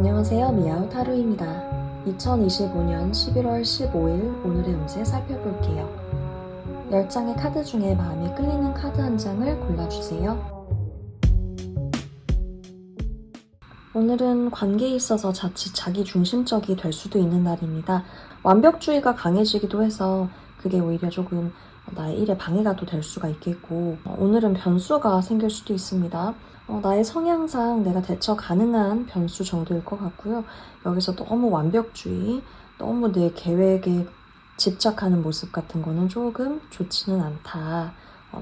안녕하세요. 미아우 타루입니다. 2025년 11월 15일 오늘의 운세 살펴볼게요. 10장의 카드 중에 마음에 끌리는 카드 한 장을 골라주세요. 오늘은 관계에 있어서 자칫 자기중심적이 될 수도 있는 날입니다. 완벽주의가 강해지기도 해서 그게 오히려 조금 나의 일에 방해가 또 될 수가 있겠고, 오늘은 변수가 생길 수도 있습니다. 나의 성향상 내가 대처 가능한 변수 정도일 것 같고요. 여기서 너무 완벽주의, 너무 내 계획에 집착하는 모습 같은 거는 조금 좋지는 않다.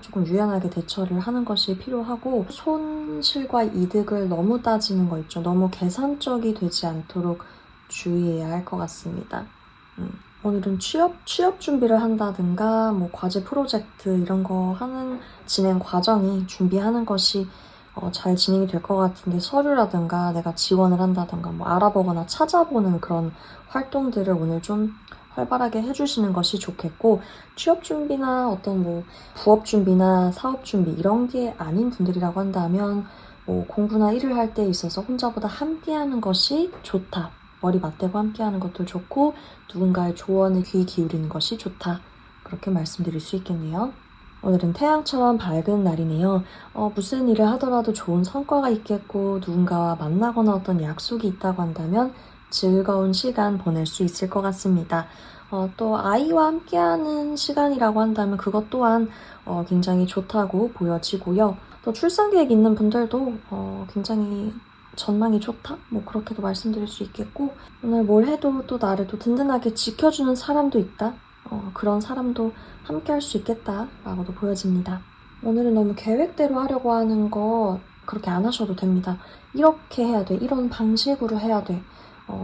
조금 유연하게 대처를 하는 것이 필요하고, 손실과 이득을 너무 따지는 거 있죠. 너무 계산적이 되지 않도록 주의해야 할 것 같습니다. 오늘은 취업 준비를 한다든가, 과제 프로젝트 이런 거 하는 진행 과정이 준비하는 것이 잘 진행이 될 것 같은데, 서류라든가 내가 지원을 한다든가 알아보거나 찾아보는 그런 활동들을 오늘 좀 활발하게 해주시는 것이 좋겠고, 취업 준비나 어떤 부업 준비나 사업 준비 이런 게 아닌 분들이라고 한다면 공부나 일을 할 때 있어서 혼자보다 함께하는 것이 좋다. 머리 맞대고 함께하는 것도 좋고 누군가의 조언에 귀 기울이는 것이 좋다. 그렇게 말씀드릴 수 있겠네요. 오늘은 태양처럼 밝은 날이네요. 무슨 일을 하더라도 좋은 성과가 있겠고, 누군가와 만나거나 어떤 약속이 있다고 한다면 즐거운 시간 보낼 수 있을 것 같습니다. 또 아이와 함께하는 시간이라고 한다면 그것 또한 굉장히 좋다고 보여지고요. 또 출산 계획 있는 분들도 굉장히 전망이 좋다? 그렇게도 말씀드릴 수 있겠고, 오늘 뭘 해도 또 나를 또 든든하게 지켜주는 사람도 있다? 그런 사람도 함께 할 수 있겠다라고도 보여집니다. 오늘은 너무 계획대로 하려고 하는 거 그렇게 안 하셔도 됩니다. 이렇게 해야 돼. 이런 방식으로 해야 돼.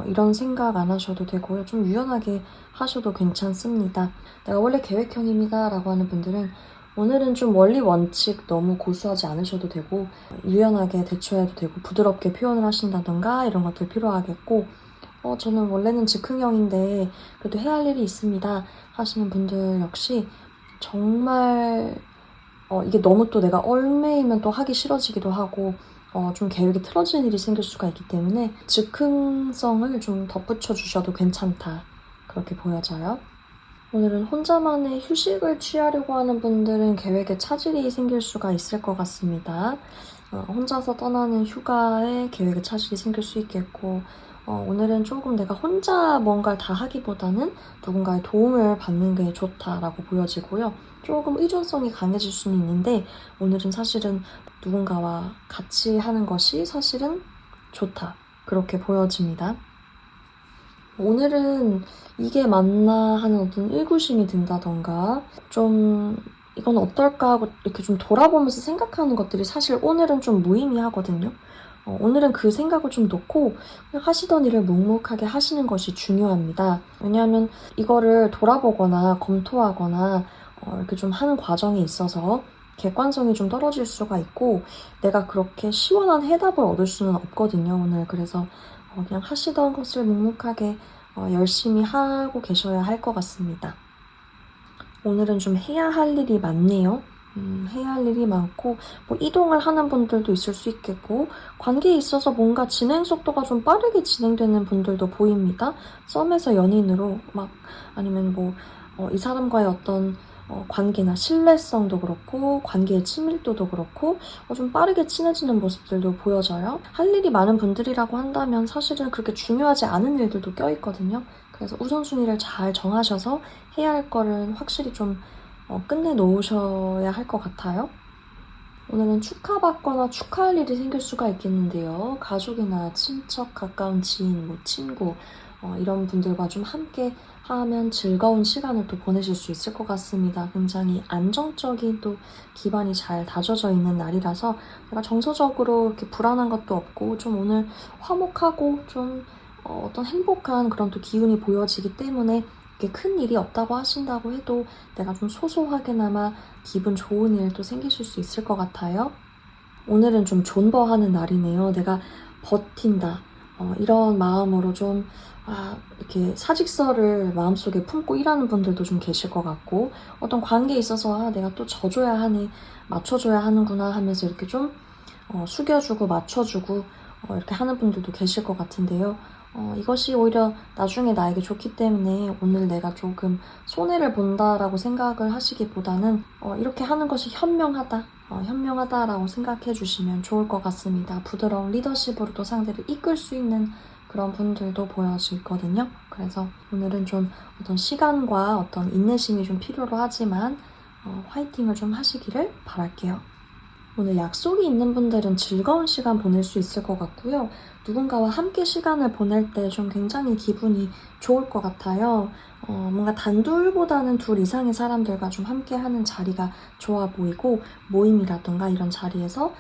이런 생각 안 하셔도 되고요. 좀 유연하게 하셔도 괜찮습니다. 내가 원래 계획형입니다 라고 하는 분들은 오늘은 좀 원리 원칙 너무 고수하지 않으셔도 되고, 유연하게 대처해도 되고, 부드럽게 표현을 하신다던가 이런 것들 필요하겠고, 저는 원래는 즉흥형인데 그래도 해야 할 일이 있습니다 하시는 분들 역시 정말 이게 너무 또 내가 얽매이면 또 하기 싫어지기도 하고 좀 계획이 틀어지는 일이 생길 수가 있기 때문에 즉흥성을 좀 덧붙여 주셔도 괜찮다. 그렇게 보여져요. 오늘은 혼자만의 휴식을 취하려고 하는 분들은 계획에 차질이 생길 수가 있을 것 같습니다. 혼자서 떠나는 휴가에 계획에 차질이 생길 수 있겠고, 오늘은 조금 내가 혼자 뭔가를 다 하기보다는 누군가의 도움을 받는 게 좋다라고 보여지고요. 조금 의존성이 강해질 수는 있는데, 오늘은 사실은 누군가와 같이 하는 것이 사실은 좋다. 그렇게 보여집니다. 오늘은 이게 맞나 하는 어떤 의구심이 든다던가, 좀 이건 어떨까 하고 이렇게 좀 돌아보면서 생각하는 것들이 사실 오늘은 좀 무의미하거든요. 오늘은 그 생각을 좀 놓고 그냥 하시던 일을 묵묵하게 하시는 것이 중요합니다. 왜냐하면 이거를 돌아보거나 검토하거나 이렇게 좀 하는 과정에 있어서 객관성이 좀 떨어질 수가 있고, 내가 그렇게 시원한 해답을 얻을 수는 없거든요, 오늘. 그래서 그냥 하시던 것을 묵묵하게 열심히 하고 계셔야 할 것 같습니다. 오늘은 좀 해야 할 일이 많네요. 해야 할 일이 많고, 이동을 하는 분들도 있을 수 있겠고, 관계에 있어서 뭔가 진행 속도가 좀 빠르게 진행되는 분들도 보입니다. 썸에서 연인으로 아니면 이 사람과의 어떤 관계나 신뢰성도 그렇고, 관계의 친밀도도 그렇고, 좀 빠르게 친해지는 모습들도 보여져요. 할 일이 많은 분들이라고 한다면 사실은 그렇게 중요하지 않은 일들도 껴있거든요. 그래서 우선순위를 잘 정하셔서 해야 할 거를 확실히 좀 끝내놓으셔야 할 것 같아요. 오늘은 축하받거나 축하할 일이 생길 수가 있겠는데요. 가족이나 친척, 가까운 지인, 친구 이런 분들과 좀 함께 하면 즐거운 시간을 또 보내실 수 있을 것 같습니다. 굉장히 안정적인 또 기반이 잘 다져져 있는 날이라서 내가 정서적으로 이렇게 불안한 것도 없고, 좀 오늘 화목하고 좀 어떤 행복한 그런 또 기운이 보여지기 때문에 이렇게 큰 일이 없다고 하신다고 해도 내가 좀 소소하게나마 기분 좋은 일도 생기실 수 있을 것 같아요. 오늘은 좀 존버하는 날이네요. 내가 버틴다. 이런 마음으로 좀 이렇게 사직서를 마음속에 품고 일하는 분들도 좀 계실 것 같고, 어떤 관계에 있어서 내가 또 져줘야 하네, 맞춰줘야 하는구나 하면서 이렇게 좀 숙여주고 맞춰주고 이렇게 하는 분들도 계실 것 같은데요. 이것이 오히려 나중에 나에게 좋기 때문에 오늘 내가 조금 손해를 본다라고 생각을 하시기보다는 이렇게 하는 것이 현명하다라고 생각해 주시면 좋을 것 같습니다. 부드러운 리더십으로도 상대를 이끌 수 있는 그런 분들도 보여지거든요. 그래서 오늘은 좀 어떤 시간과 어떤 인내심이 좀 필요로 하지만 화이팅을 좀 하시기를 바랄게요. 오늘 약속이 있는 분들은 즐거운 시간 보낼 수 있을 것 같고요. 누군가와 함께 시간을 보낼 때 좀 굉장히 기분이 좋을 것 같아요. 뭔가 단둘보다는 둘 이상의 사람들과 좀 함께하는 자리가 좋아 보이고 모임이라던가 이런 자리에서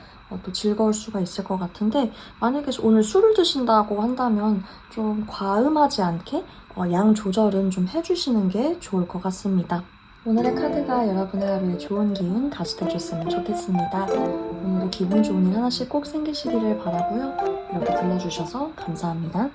또 즐거울 수가 있을 것 같은데 만약에 오늘 술을 드신다고 한다면 좀 과음하지 않게 양 조절은 좀 해주시는 게 좋을 것 같습니다. 오늘의 카드가 여러분의 하루에 좋은 기운 가져다줬으면 좋겠습니다. 오늘도 기분 좋은 일 하나씩 꼭 생기시기를 바라고요. 이렇게 들려주셔서 감사합니다.